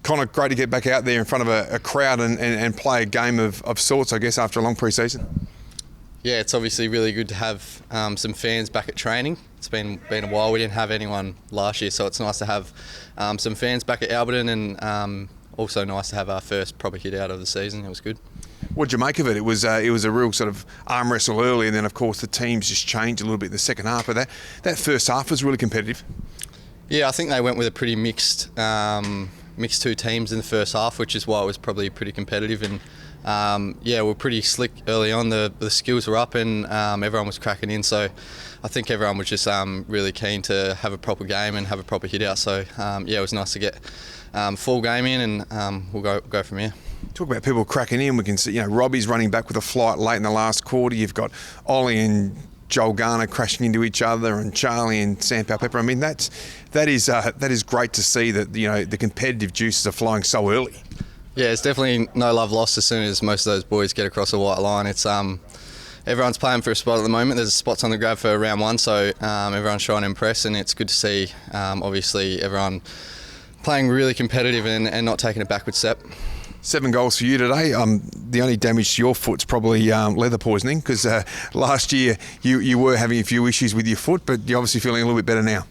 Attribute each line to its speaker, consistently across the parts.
Speaker 1: Connor, great to get back out there in front of a crowd and play a game of sorts, I guess, after a long pre-season.
Speaker 2: Yeah, it's obviously really good to have some fans back at training. It's been a while. We didn't have anyone last year, so it's nice to have some fans back at Alberton, and also nice to have our first proper hit out of the season. It was good.
Speaker 1: What did you make of it? It was a real sort of arm wrestle early, and then of course the teams just changed a little bit in the second half. But that first half was really competitive.
Speaker 2: Yeah, I think they went with a pretty mixed two teams in the first half, which is why it was probably pretty competitive. And we were pretty slick early on. The skills were up, and everyone was cracking in. So I think everyone was just really keen to have a proper game and have a proper hit out. So it was nice to get full game in, and we'll go from here.
Speaker 1: Talk about people cracking in. We can see, Robbie's running back with a flight late in the last quarter. You've got Ollie and Joel Garner crashing into each other, and Charlie and Sam Pepper. I mean, that is great to see that the competitive juices are flowing so early.
Speaker 2: Yeah, it's definitely no love lost as soon as most of those boys get across the white line. It's everyone's playing for a spot at the moment. There's spots on the grab for round one, so everyone's trying to impress, and it's good to see. Obviously, everyone playing really competitive and not taking a backward step.
Speaker 1: 7 goals for you today. The only damage to your foot's probably leather poisoning, because last year you were having a few issues with your foot, but you're obviously feeling a little bit better now.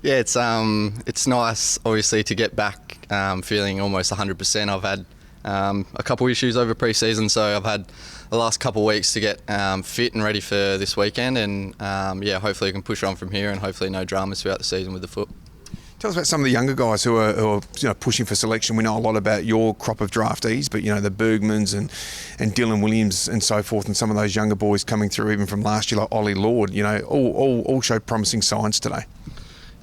Speaker 2: Yeah, it's nice, obviously, to get back feeling almost 100%. I've had a couple issues over pre-season, so I've had the last couple of weeks to get fit and ready for this weekend, and hopefully I can push on from here, and hopefully no dramas throughout the season with the foot.
Speaker 1: Tell us about some of the younger guys who are pushing for selection. We know a lot about your crop of draftees, but the Bergmans and Dylan Williams and so forth, and some of those younger boys coming through even from last year, like Ollie Lord, all showed promising signs today.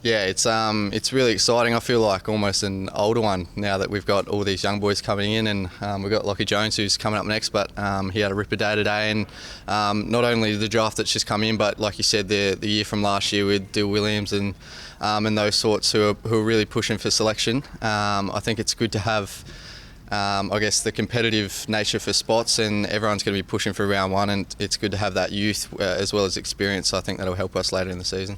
Speaker 1: Yeah,
Speaker 2: it's really exciting. I feel like almost an older one now that we've got all these young boys coming in, and we've got Lockie Jones who's coming up next, but he had a ripper day today, and not only the draft that's just come in, but like you said, the year from last year with Dill Williams and those sorts who are really pushing for selection. I think it's good to have the competitive nature for spots, and everyone's going to be pushing for round one, and it's good to have that youth as well as experience. So I think that'll help us later in the season.